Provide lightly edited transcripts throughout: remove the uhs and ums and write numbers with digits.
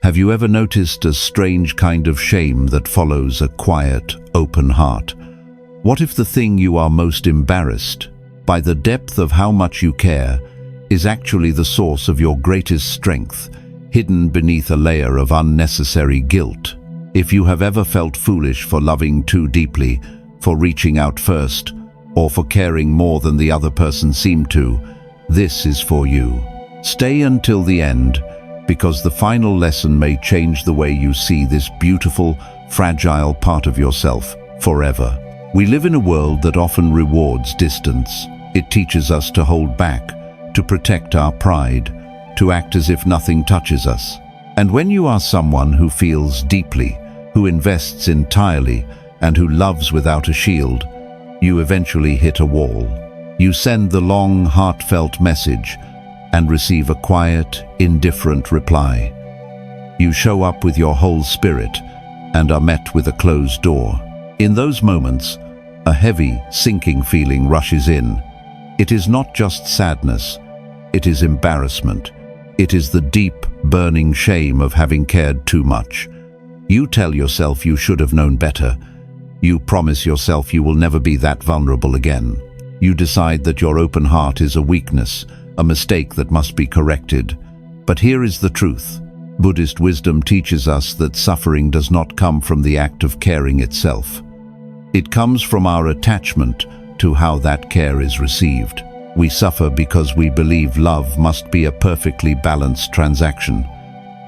Have you ever noticed a strange kind of shame that follows a quiet, open heart? What if the thing you are most embarrassed by the depth of how much you care is actually the source of your greatest strength, hidden beneath a layer of unnecessary guilt? If you have ever felt foolish for loving too deeply, for reaching out first, or for caring more than the other person seemed to, this is for you. Stay until the end, because the final lesson may change the way you see this beautiful, fragile part of yourself forever. We live in a world that often rewards distance. It teaches us to hold back, to protect our pride, to act as if nothing touches us. And when you are someone who feels deeply, who invests entirely, and who loves without a shield, you eventually hit a wall. You send the long, heartfelt message and receive a quiet, indifferent reply. You show up with your whole spirit and are met with a closed door. In those moments, a heavy, sinking feeling rushes in. It is not just sadness, it is embarrassment. It is the deep, burning shame of having cared too much. You tell yourself you should have known better. You promise yourself you will never be that vulnerable again. You decide that your open heart is a weakness, a mistake that must be corrected. But here is the truth. Buddhist wisdom teaches us that suffering does not come from the act of caring itself. It comes from our attachment to how that care is received. We suffer because we believe love must be a perfectly balanced transaction.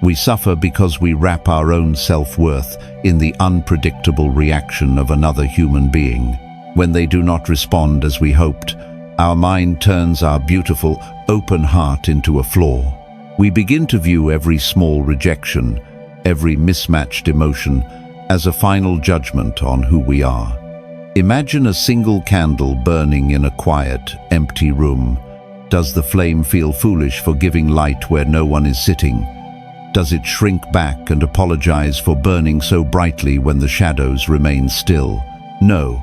We suffer because we wrap our own self-worth in the unpredictable reaction of another human being. When they do not respond as we hoped, our mind turns our beautiful, open heart into a flaw. We begin to view every small rejection, every mismatched emotion, as a final judgment on who we are. Imagine a single candle burning in a quiet, empty room. Does the flame feel foolish for giving light where no one is sitting? Does it shrink back and apologize for burning so brightly when the shadows remain still? No.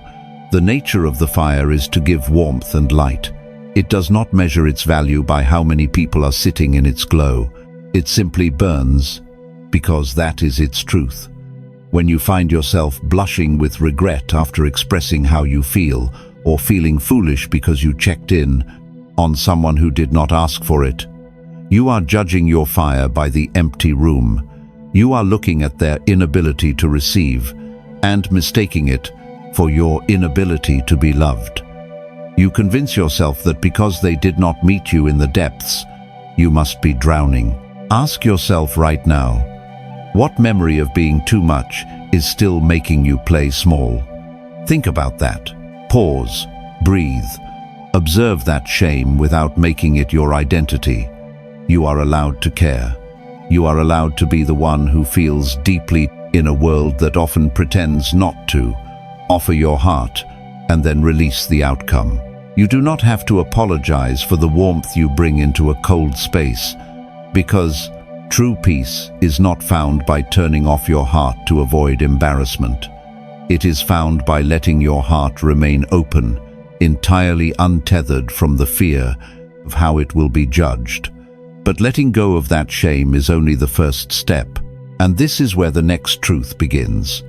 The nature of the fire is to give warmth and light. It does not measure its value by how many people are sitting in its glow. It simply burns, because that is its truth. When you find yourself blushing with regret after expressing how you feel, or feeling foolish because you checked in on someone who did not ask for it, you are judging your fire by the empty room. You are looking at their inability to receive and mistaking it for your inability to be loved. You convince yourself that because they did not meet you in the depths, you must be drowning. Ask yourself right now, what memory of being too much is still making you play small? Think about that. Pause, breathe, observe that shame without making it your identity. You are allowed to care. You are allowed to be the one who feels deeply in a world that often pretends not to. Offer your heart and then release the outcome. You do not have to apologize for the warmth you bring into a cold space, because true peace is not found by turning off your heart to avoid embarrassment. It is found by letting your heart remain open, entirely untethered from the fear of how it will be judged. But letting go of that shame is only the first step, and this is where the next truth begins.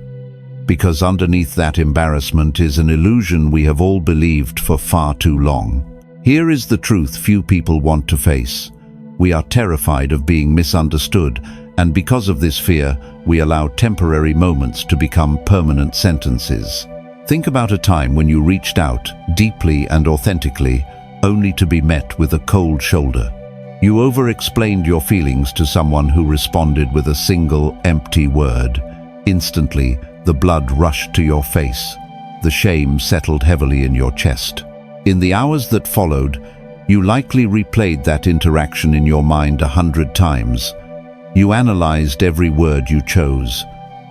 Because underneath that embarrassment is an illusion we have all believed for far too long. Here is the truth few people want to face. We are terrified of being misunderstood, and because of this fear, we allow temporary moments to become permanent sentences. Think about a time when you reached out deeply and authentically, only to be met with a cold shoulder. You over-explained your feelings to someone who responded with a single empty word. Instantly, the blood rushed to your face. The shame settled heavily in your chest. In the hours that followed, you likely replayed that interaction in your mind 100 times. You analyzed every word you chose.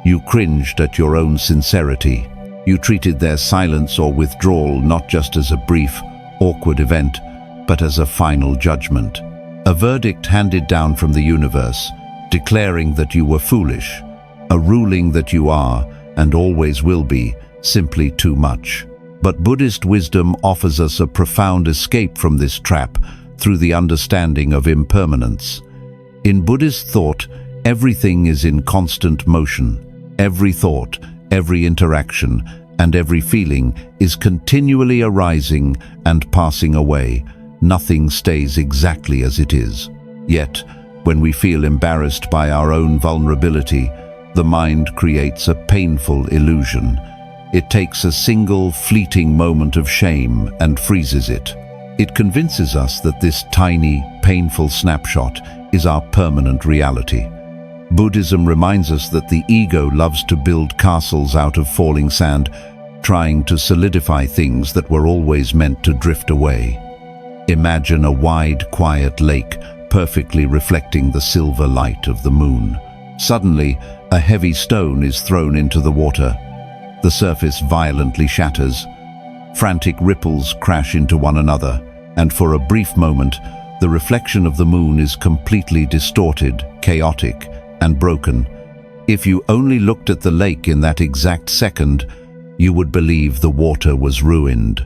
You cringed at your own sincerity. You treated their silence or withdrawal not just as a brief, awkward event, but as a final judgment. A verdict handed down from the universe, declaring that you were foolish, a ruling that you are, and always will be, simply too much. But Buddhist wisdom offers us a profound escape from this trap through the understanding of impermanence. In Buddhist thought, Everything is in constant motion. Every thought, every interaction, and every feeling is continually arising and passing away. Nothing stays exactly as it is. Yet, when we feel embarrassed by our own vulnerability, the mind creates a painful illusion. It takes a single fleeting moment of shame and freezes it. It convinces us that this tiny, painful snapshot is our permanent reality. Buddhism reminds us that the ego loves to build castles out of falling sand, trying to solidify things that were always meant to drift away. Imagine a wide, quiet lake perfectly reflecting the silver light of the moon. Suddenly, a heavy stone is thrown into the water. The surface violently shatters. Frantic ripples crash into one another, and for a brief moment, the reflection of the moon is completely distorted, chaotic, and broken. If you only looked at the lake in that exact second, you would believe the water was ruined.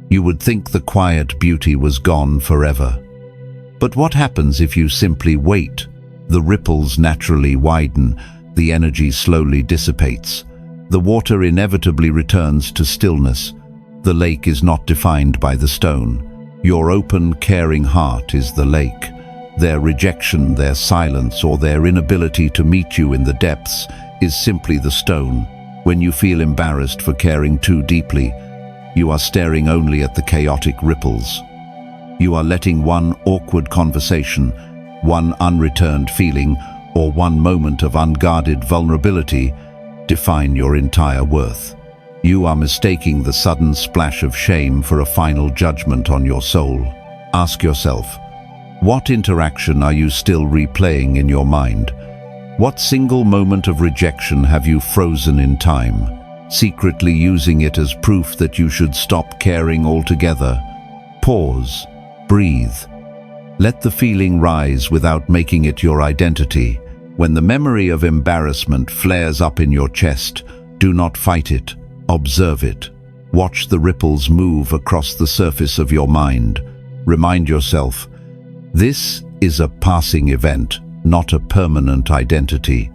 You would think the quiet beauty was gone forever. But what happens if you simply wait? The ripples naturally widen, the energy slowly dissipates. The water inevitably returns to stillness. The lake is not defined by the stone. Your open, caring heart is the lake. Their rejection, their silence, or their inability to meet you in the depths is simply the stone. When you feel embarrassed for caring too deeply, you are staring only at the chaotic ripples. You are letting one awkward conversation, one unreturned feeling, or one moment of unguarded vulnerability define your entire worth. You are mistaking the sudden splash of shame for a final judgment on your soul. Ask yourself, what interaction are you still replaying in your mind? What single moment of rejection have you frozen in time, secretly using it as proof that you should stop caring altogether? Pause, breathe. Let the feeling rise without making it your identity. When the memory of embarrassment flares up in your chest, do not fight it, observe it. Watch the ripples move across the surface of your mind. Remind yourself, this is a passing event, not a permanent identity.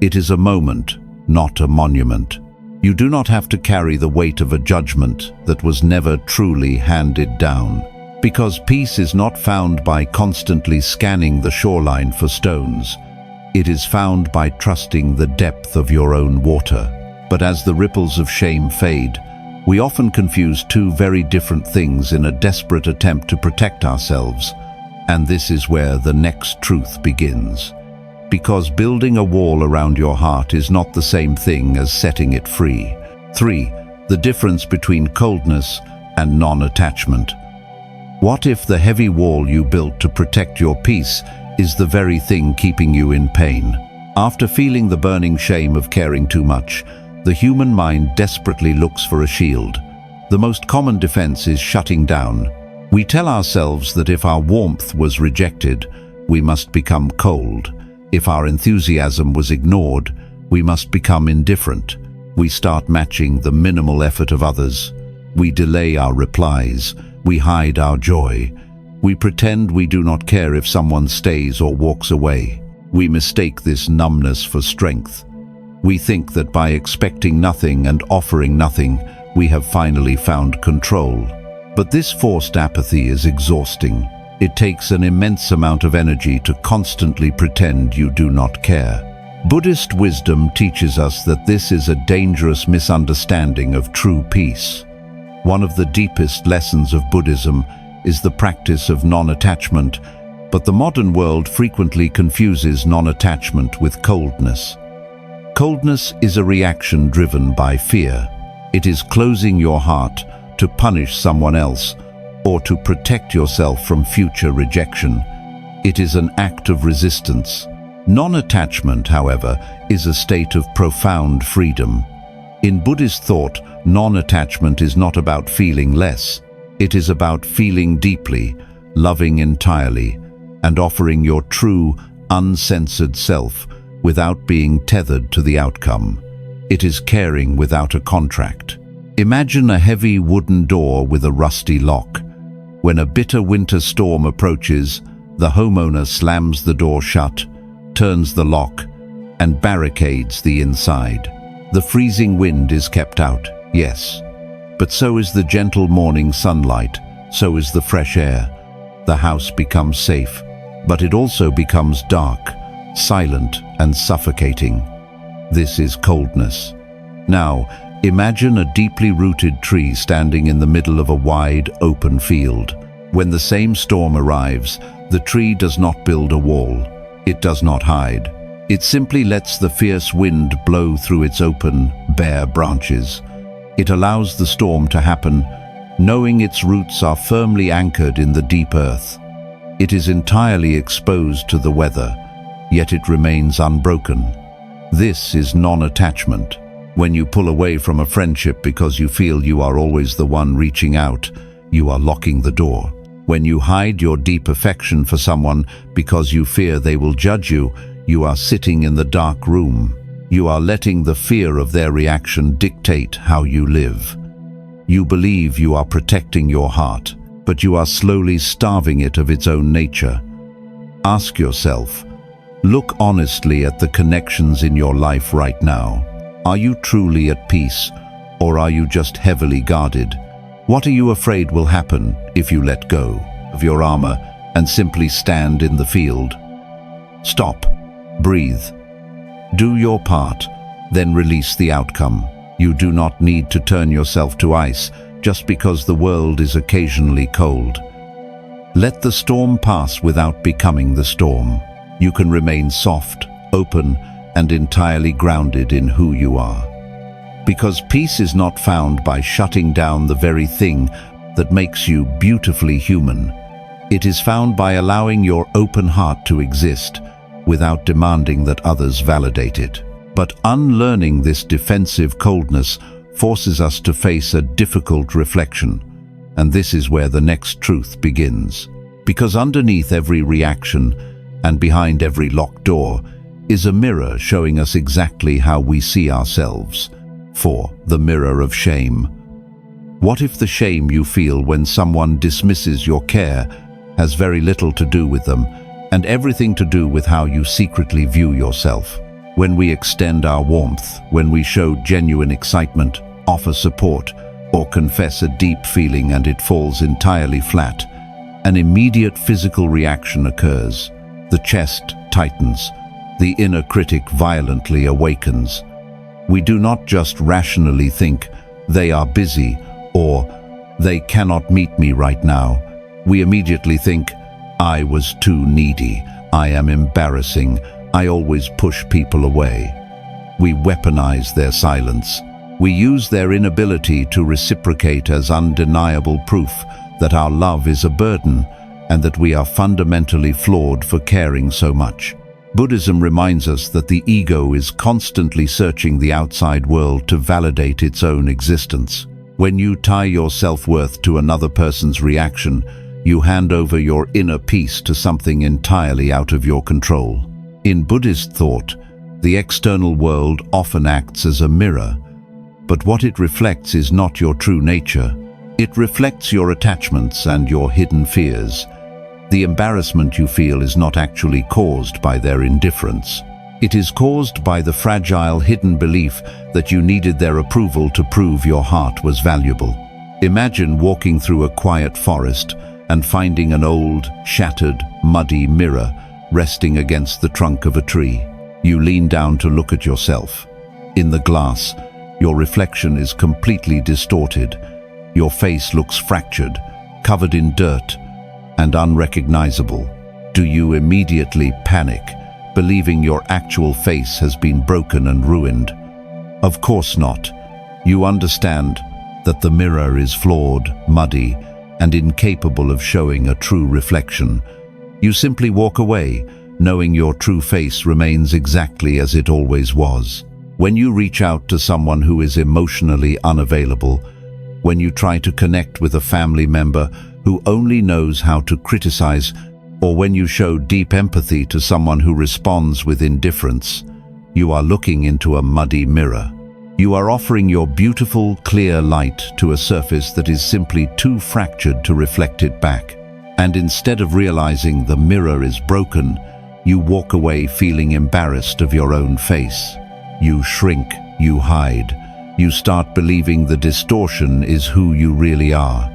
It is a moment, not a monument. You do not have to carry the weight of a judgment that was never truly handed down. Because peace is not found by constantly scanning the shoreline for stones. It is found by trusting the depth of your own water. But as the ripples of shame fade, we often confuse two very different things in a desperate attempt to protect ourselves. And this is where the next truth begins. Because building a wall around your heart is not the same thing as setting it free. 3. The difference between coldness and non-attachment. What if the heavy wall you built to protect your peace is the very thing keeping you in pain? After feeling the burning shame of caring too much, the human mind desperately looks for a shield. The most common defense is shutting down. We tell ourselves that if our warmth was rejected, we must become cold. If our enthusiasm was ignored, we must become indifferent. We start matching the minimal effort of others. We delay our replies. We hide our joy. We pretend we do not care if someone stays or walks away. We mistake this numbness for strength. We think that by expecting nothing and offering nothing, we have finally found control. But this forced apathy is exhausting. It takes an immense amount of energy to constantly pretend you do not care. Buddhist wisdom teaches us that this is a dangerous misunderstanding of true peace. One of the deepest lessons of Buddhism is the practice of non-attachment, but the modern world frequently confuses non-attachment with coldness. Coldness is a reaction driven by fear. It is closing your heart to punish someone else or to protect yourself from future rejection. It is an act of resistance. Non-attachment, however, is a state of profound freedom. In Buddhist thought, non-attachment is not about feeling less. It is about feeling deeply, loving entirely, and offering your true, uncensored self without being tethered to the outcome. It is caring without a contract. Imagine a heavy wooden door with a rusty lock. When a bitter winter storm approaches, the homeowner slams the door shut, turns the lock and barricades the inside. The freezing wind is kept out, yes, but so is the gentle morning sunlight, so is the fresh air. The house becomes safe, but it also becomes dark, silent and suffocating. This is coldness. Now, imagine a deeply rooted tree standing in the middle of a wide, open field. When the same storm arrives, the tree does not build a wall. It does not hide. It simply lets the fierce wind blow through its open, bare branches. It allows the storm to happen, knowing its roots are firmly anchored in the deep earth. It is entirely exposed to the weather, yet it remains unbroken. This is non-attachment. When you pull away from a friendship because you feel you are always the one reaching out, you are locking the door. When you hide your deep affection for someone because you fear they will judge you, you are sitting in the dark room. You are letting the fear of their reaction dictate how you live. You believe you are protecting your heart, but you are slowly starving it of its own nature. Ask yourself, look honestly at the connections in your life right now. Are you truly at peace, or are you just heavily guarded? What are you afraid will happen if you let go of your armor and simply stand in the field? Stop. Breathe. Do your part, then release the outcome. You do not need to turn yourself to ice just because the world is occasionally cold. Let the storm pass without becoming the storm. You can remain soft, open, and entirely grounded in who you are. Because peace is not found by shutting down the very thing that makes you beautifully human. It is found by allowing your open heart to exist without demanding that others validate it. But unlearning this defensive coldness forces us to face a difficult reflection, and this is where the next truth begins. Because underneath every reaction and behind every locked door is a mirror showing us exactly how we see ourselves. The mirror of shame. What if the shame you feel when someone dismisses your care has very little to do with them and everything to do with how you secretly view yourself? When we extend our warmth, when we show genuine excitement, offer support, or confess a deep feeling and it falls entirely flat, an immediate physical reaction occurs. The chest tightens, the inner critic violently awakens. We do not just rationally think, they are busy, or they cannot meet me right now. We immediately think, I was too needy, I am embarrassing, I always push people away. We weaponize their silence. We use their inability to reciprocate as undeniable proof that our love is a burden and that we are fundamentally flawed for caring so much. Buddhism reminds us that the ego is constantly searching the outside world to validate its own existence. When you tie your self-worth to another person's reaction, you hand over your inner peace to something entirely out of your control. In Buddhist thought, the external world often acts as a mirror, but what it reflects is not your true nature. It reflects your attachments and your hidden fears. The embarrassment you feel is not actually caused by their indifference. It is caused by the fragile hidden belief that you needed their approval to prove your heart was valuable. Imagine walking through a quiet forest and finding an old, shattered, muddy mirror resting against the trunk of a tree. You lean down to look at yourself. In the glass, your reflection is completely distorted. Your face looks fractured, covered in dirt, and unrecognizable. Do you immediately panic, believing your actual face has been broken and ruined? Of course not. You understand that the mirror is flawed, muddy, and incapable of showing a true reflection. You simply walk away, knowing your true face remains exactly as it always was. When you reach out to someone who is emotionally unavailable, when you try to connect with a family member who only knows how to criticize, or when you show deep empathy to someone who responds with indifference, you are looking into a muddy mirror. You are offering your beautiful, clear light to a surface that is simply too fractured to reflect it back. And instead of realizing the mirror is broken, You walk away feeling embarrassed of your own face. You shrink, you hide. You start believing the distortion is who you really are.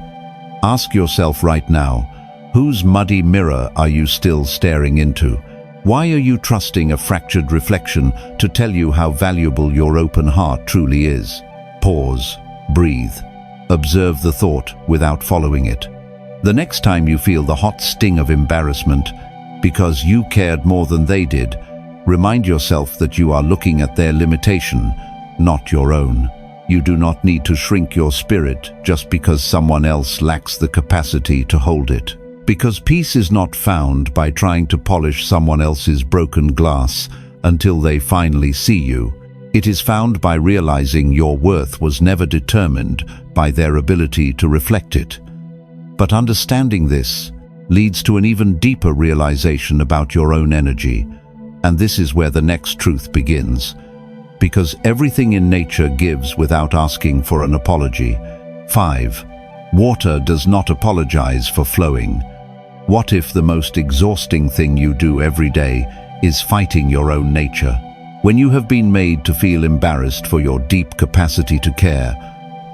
Ask yourself right now, whose muddy mirror are you still staring into? Why are you trusting a fractured reflection to tell you how valuable your open heart truly is? Pause, breathe, observe the thought without following it. The next time you feel the hot sting of embarrassment because you cared more than they did, remind yourself that you are looking at their limitation, not your own. You do not need to shrink your spirit just because someone else lacks the capacity to hold it. Because peace is not found by trying to polish someone else's broken glass until they finally see you. It is found by realizing your worth was never determined by their ability to reflect it. But understanding this leads to an even deeper realization about your own energy, and this is where the next truth begins. Because everything in nature gives without asking for an apology. 5. Water does not apologize for flowing. What if the most exhausting thing you do every day is fighting your own nature? When you have been made to feel embarrassed for your deep capacity to care,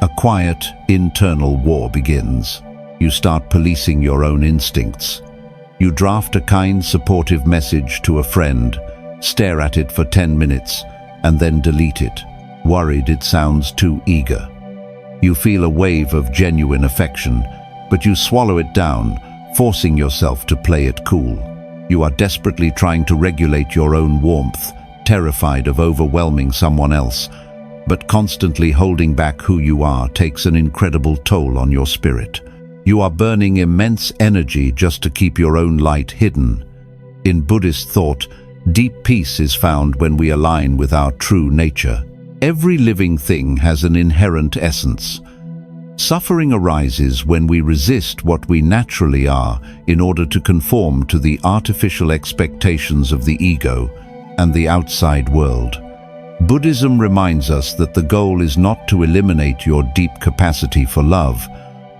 a quiet, internal war begins. You start policing your own instincts. You draft a kind, supportive message to a friend, stare at it for 10 minutes, and then delete it, worried it sounds too eager. You feel a wave of genuine affection, but you swallow it down, forcing yourself to play it cool. You are desperately trying to regulate your own warmth, terrified of overwhelming someone else, but constantly holding back who you are takes an incredible toll on your spirit. You are burning immense energy just to keep your own light hidden. In Buddhist thought, deep peace is found when we align with our true nature. Every living thing has an inherent essence. Suffering arises when we resist what we naturally are in order to conform to the artificial expectations of the ego and the outside world. Buddhism reminds us that the goal is not to eliminate your deep capacity for love,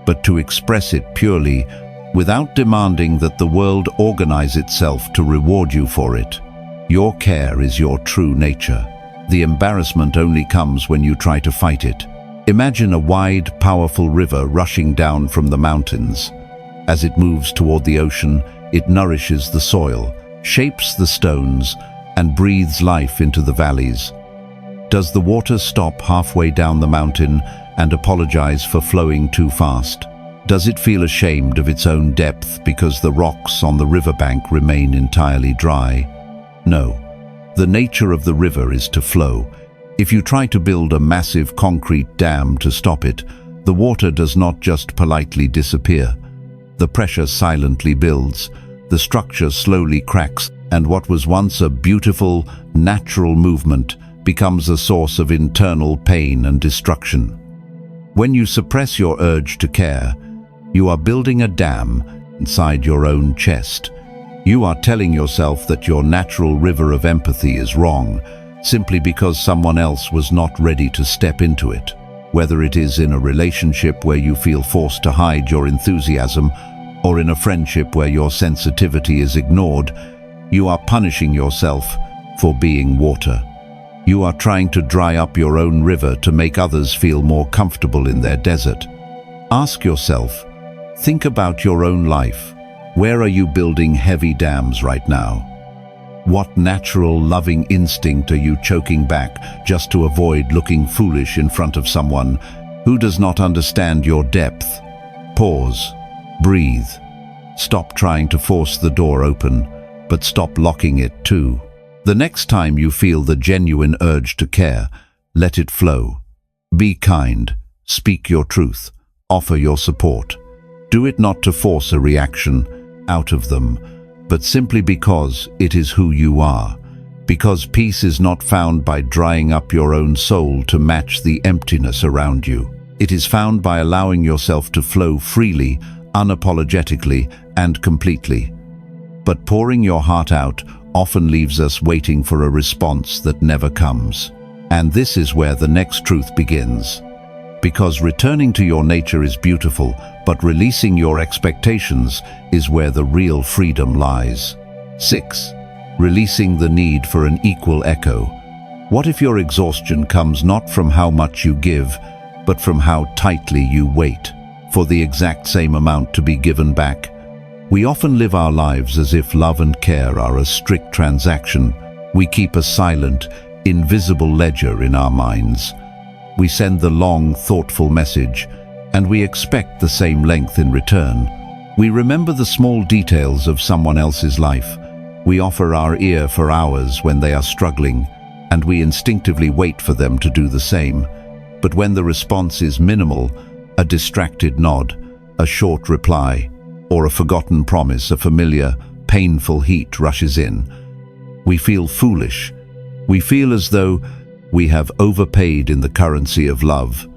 but to express it purely, without demanding that the world organize itself to reward you for it. Your care is your true nature. The embarrassment only comes when you try to fight it. Imagine a wide, powerful river rushing down from the mountains. As it moves toward the ocean, it nourishes the soil, shapes the stones, and breathes life into the valleys. Does the water stop halfway down the mountain and apologize for flowing too fast? Does it feel ashamed of its own depth because the rocks on the riverbank remain entirely dry? No. The nature of the river is to flow. If you try to build a massive concrete dam to stop it, the water does not just politely disappear. The pressure silently builds, the structure slowly cracks, and what was once a beautiful, natural movement becomes a source of internal pain and destruction. When you suppress your urge to care, you are building a dam inside your own chest. You are telling yourself that your natural river of empathy is wrong, simply because someone else was not ready to step into it. Whether it is in a relationship where you feel forced to hide your enthusiasm, or in a friendship where your sensitivity is ignored, you are punishing yourself for being water. You are trying to dry up your own river to make others feel more comfortable in their desert. Ask yourself, think about your own life. Where are you building heavy dams right now? What natural, loving instinct are you choking back just to avoid looking foolish in front of someone who does not understand your depth? Pause. Breathe. Stop trying to force the door open, but stop locking it too. The next time you feel the genuine urge to care, let it flow. Be kind. Speak your truth. Offer your support. Do it not to force a reaction out of them, but simply because it is who you are. Because peace is not found by drying up your own soul to match the emptiness around you. It is found by allowing yourself to flow freely, unapologetically, and completely. But pouring your heart out often leaves us waiting for a response that never comes. And this is where the next truth begins. Because returning to your nature is beautiful, but releasing your expectations is where the real freedom lies. 6. releasing the need for an equal echo. What if your exhaustion comes not from how much you give, but from how tightly you wait for the exact same amount to be given back? We often live our lives as if love and care are a strict transaction. We keep a silent, invisible ledger in our minds. We send the long, thoughtful message, and we expect the same length in return. We remember the small details of someone else's life. We offer our ear for hours when they are struggling, and we instinctively wait for them to do the same. But when the response is minimal, a distracted nod, a short reply, or a forgotten promise, a familiar, painful heat rushes in. We feel foolish. We feel as though we have overpaid in the currency of love,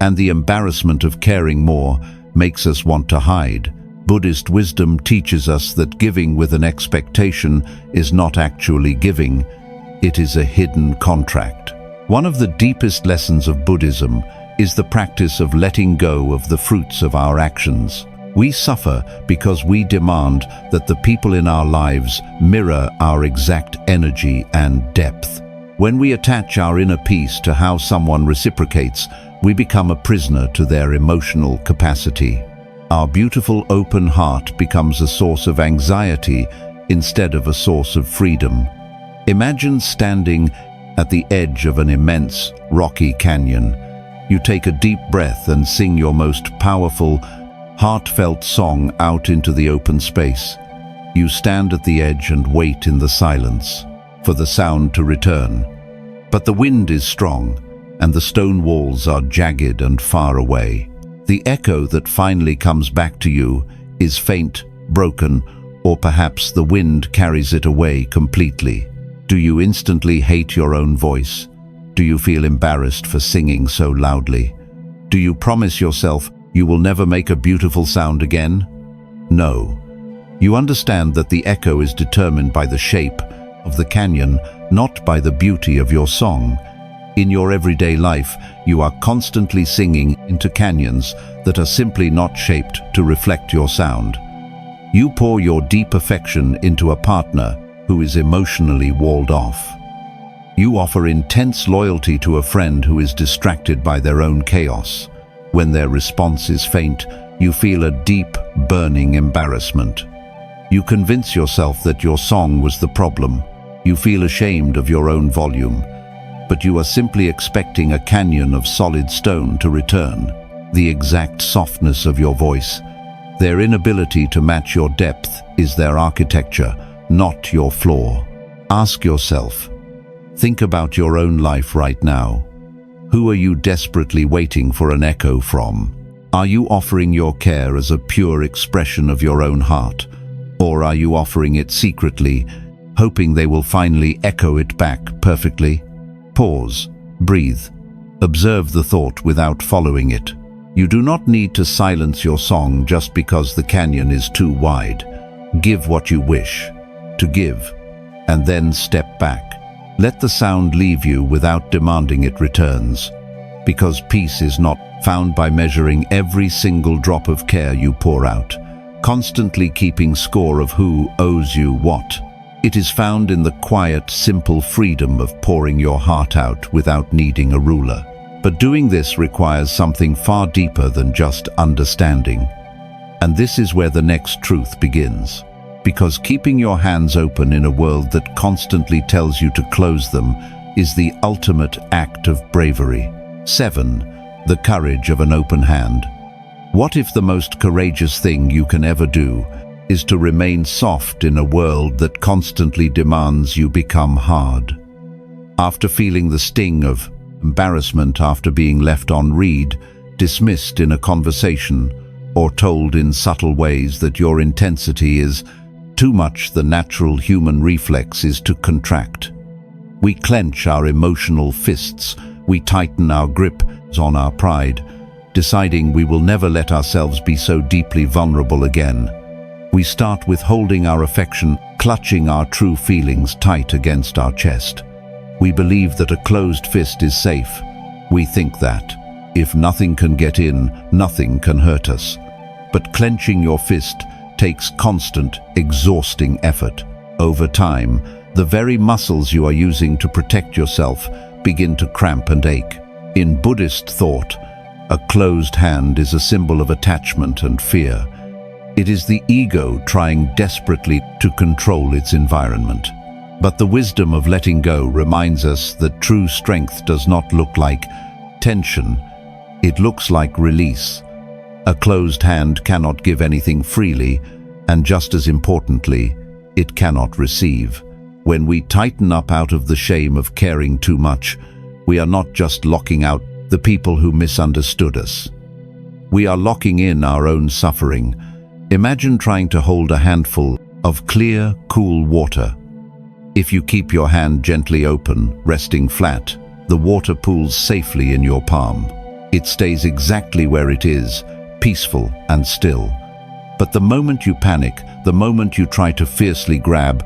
and the embarrassment of caring more makes us want to hide. Buddhist wisdom teaches us that giving with an expectation is not actually giving, it is a hidden contract. One of the deepest lessons of Buddhism is the practice of letting go of the fruits of our actions. We suffer because we demand that the people in our lives mirror our exact energy and depth. When we attach our inner peace to how someone reciprocates, we become a prisoner to their emotional capacity. Our beautiful open heart becomes a source of anxiety instead of a source of freedom. Imagine standing at the edge of an immense, rocky canyon. You take a deep breath and sing your most powerful, heartfelt song out into the open space. You stand at the edge and wait in the silence for the sound to return. But the wind is strong, and the stone walls are jagged and far away. The echo that finally comes back to you is faint, broken, or perhaps the wind carries it away completely. Do you instantly hate your own voice? Do you feel embarrassed for singing so loudly? Do you promise yourself you will never make a beautiful sound again? No. You understand that the echo is determined by the shape of the canyon, not by the beauty of your song. In your everyday life, you are constantly singing into canyons that are simply not shaped to reflect your sound. You pour your deep affection into a partner who is emotionally walled off. You offer intense loyalty to a friend who is distracted by their own chaos. When their response is faint, you feel a deep, burning embarrassment. You convince yourself that your song was the problem. You feel ashamed of your own volume, but you are simply expecting a canyon of solid stone to return. The exact softness of your voice, their inability to match your depth, is their architecture, not your flaw. Ask yourself, think about your own life right now. Who are you desperately waiting for an echo from? Are you offering your care as a pure expression of your own heart? Or are you offering it secretly, hoping they will finally echo it back perfectly? Pause, breathe, observe the thought without following it. You do not need to silence your song just because the canyon is too wide. Give what you wish to give, and then step back. Let the sound leave you without demanding it returns, because peace is not found by measuring every single drop of care you pour out, constantly keeping score of who owes you what. It is found in the quiet, simple freedom of pouring your heart out without needing a ruler. But doing this requires something far deeper than just understanding. And this is where the next truth begins. Because keeping your hands open in a world that constantly tells you to close them is the ultimate act of bravery. 7. The courage of an open hand. What if the most courageous thing you can ever do is to remain soft in a world that constantly demands you become hard? After feeling the sting of embarrassment after being left on read, dismissed in a conversation, or told in subtle ways that your intensity is too much, the natural human reflex is to contract. We clench our emotional fists, we tighten our grip on our pride, deciding we will never let ourselves be so deeply vulnerable again. We start withholding our affection, clutching our true feelings tight against our chest. We believe that a closed fist is safe. We think that if nothing can get in, nothing can hurt us. But clenching your fist takes constant, exhausting effort. Over time, The very muscles you are using to protect yourself begin to cramp and ache. In Buddhist thought, a closed hand is a symbol of attachment and fear. It is the ego trying desperately to control its environment. But the wisdom of letting go reminds us that true strength does not look like tension, it looks like release. A closed hand cannot give anything freely, and just as importantly, it cannot receive. When we tighten up out of the shame of caring too much, we are not just locking out the people who misunderstood us. We are locking in our own suffering. Imagine trying to hold a handful of clear, cool water. If you keep your hand gently open, resting flat, the water pools safely in your palm. It stays exactly where it is, peaceful and still. But the moment you panic, the moment you try to fiercely grab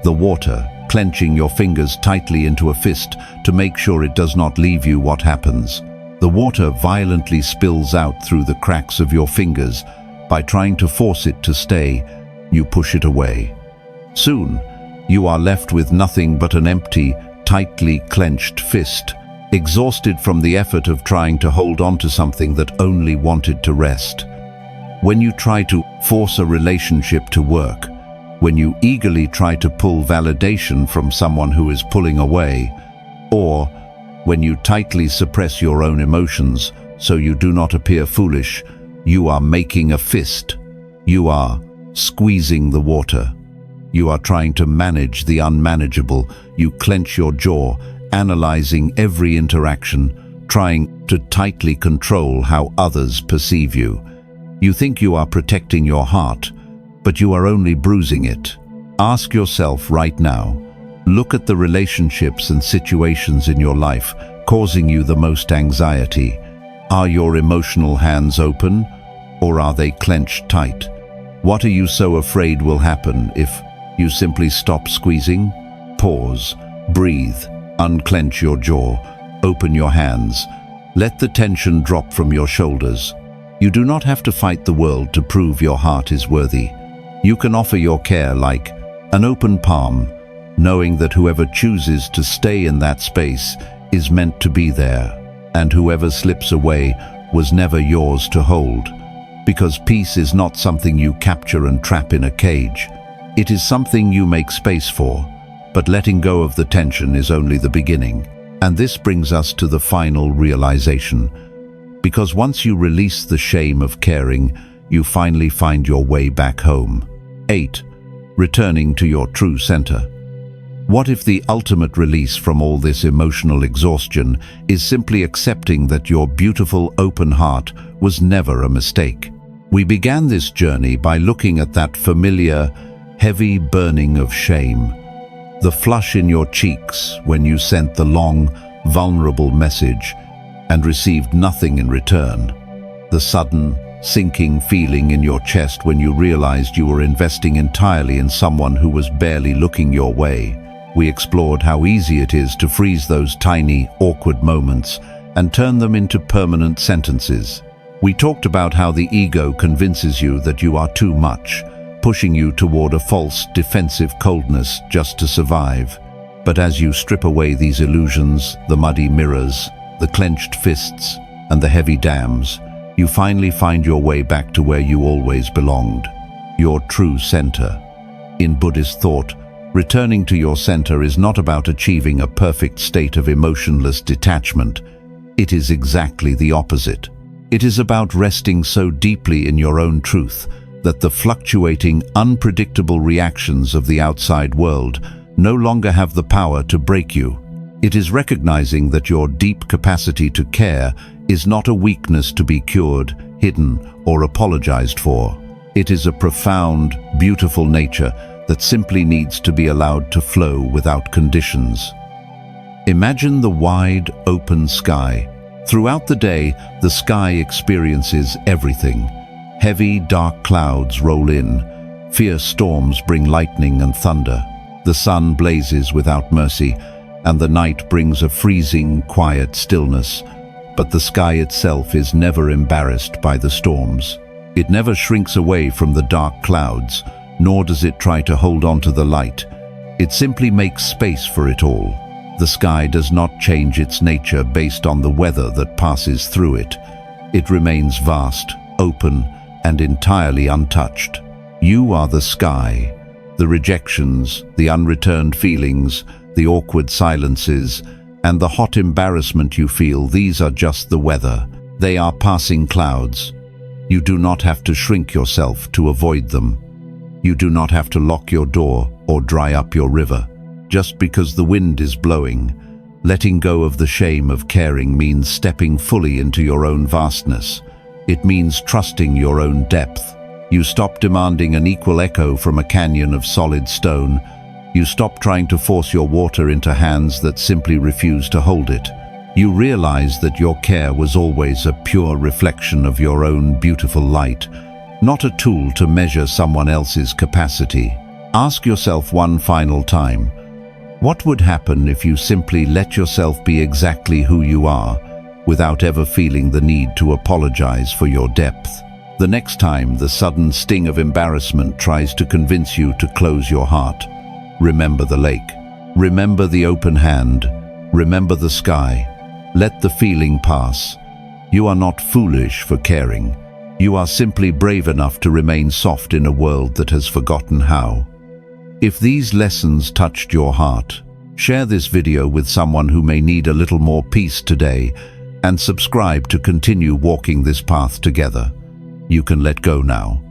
the water, clenching your fingers tightly into a fist to make sure it does not leave you, what happens? The water violently spills out through the cracks of your fingers. By trying to force it to stay, you push it away. Soon, you are left with nothing but an empty, tightly clenched fist, exhausted from the effort of trying to hold on to something that only wanted to rest. When you try to force a relationship to work, when you eagerly try to pull validation from someone who is pulling away, or when you tightly suppress your own emotions so you do not appear foolish, you are making a fist. You are squeezing the water. You are trying to manage the unmanageable. You clench your jaw, analyzing every interaction, trying to tightly control how others perceive you. You think you are protecting your heart, but you are only bruising it. Ask yourself right now, look at the relationships and situations in your life causing you the most anxiety. Are your emotional hands open, or are they clenched tight? What are you so afraid will happen if you simply stop squeezing? Pause, breathe, unclench your jaw, open your hands. Let the tension drop from your shoulders. You do not have to fight the world to prove your heart is worthy. You can offer your care like an open palm, knowing that whoever chooses to stay in that space is meant to be there, and whoever slips away was never yours to hold. Because peace is not something you capture and trap in a cage. It is something you make space for, but letting go of the tension is only the beginning. And this brings us to the final realization. Because once you release the shame of caring, you finally find your way back home. 8. Returning to your true center. What if the ultimate release from all this emotional exhaustion is simply accepting that your beautiful open heart was never a mistake? We began this journey by looking at that familiar, heavy burning of shame. The flush in your cheeks when you sent the long, vulnerable message and received nothing in return. The sudden, sinking feeling in your chest when you realized you were investing entirely in someone who was barely looking your way. We explored how easy it is to freeze those tiny, awkward moments and turn them into permanent sentences. We talked about how the ego convinces you that you are too much, pushing you toward a false, defensive coldness just to survive. But as you strip away these illusions, the muddy mirrors, the clenched fists, and the heavy dams, you finally find your way back to where you always belonged, your true center. In Buddhist thought, returning to your center is not about achieving a perfect state of emotionless detachment. It is exactly the opposite. It is about resting so deeply in your own truth that the fluctuating, unpredictable reactions of the outside world no longer have the power to break you. It is recognizing that your deep capacity to care is not a weakness to be cured, hidden, or apologized for. It is a profound, beautiful nature that simply needs to be allowed to flow without conditions. Imagine the wide, open sky. Throughout the day, the sky experiences everything. Heavy, dark clouds roll in. Fierce storms bring lightning and thunder. The sun blazes without mercy, and the night brings a freezing, quiet stillness. But the sky itself is never embarrassed by the storms. It never shrinks away from the dark clouds, nor does it try to hold on to the light. It simply makes space for it all. The sky does not change its nature based on the weather that passes through it. It remains vast, open, and entirely untouched. You are the sky. The rejections, the unreturned feelings, the awkward silences, and the hot embarrassment you feel, these are just the weather. They are passing clouds. You do not have to shrink yourself to avoid them. You do not have to lock your door or dry up your river. Just because the wind is blowing, letting go of the shame of caring means stepping fully into your own vastness. It means trusting your own depth. You stop demanding an equal echo from a canyon of solid stone. You stop trying to force your water into hands that simply refuse to hold it. You realize that your care was always a pure reflection of your own beautiful light, not a tool to measure someone else's capacity. Ask yourself one final time, what would happen if you simply let yourself be exactly who you are, without ever feeling the need to apologize for your depth? The next time the sudden sting of embarrassment tries to convince you to close your heart, remember the lake. Remember the open hand. Remember the sky. Let the feeling pass. You are not foolish for caring. You are simply brave enough to remain soft in a world that has forgotten how. If these lessons touched your heart, share this video with someone who may need a little more peace today, and subscribe to continue walking this path together. You can let go now.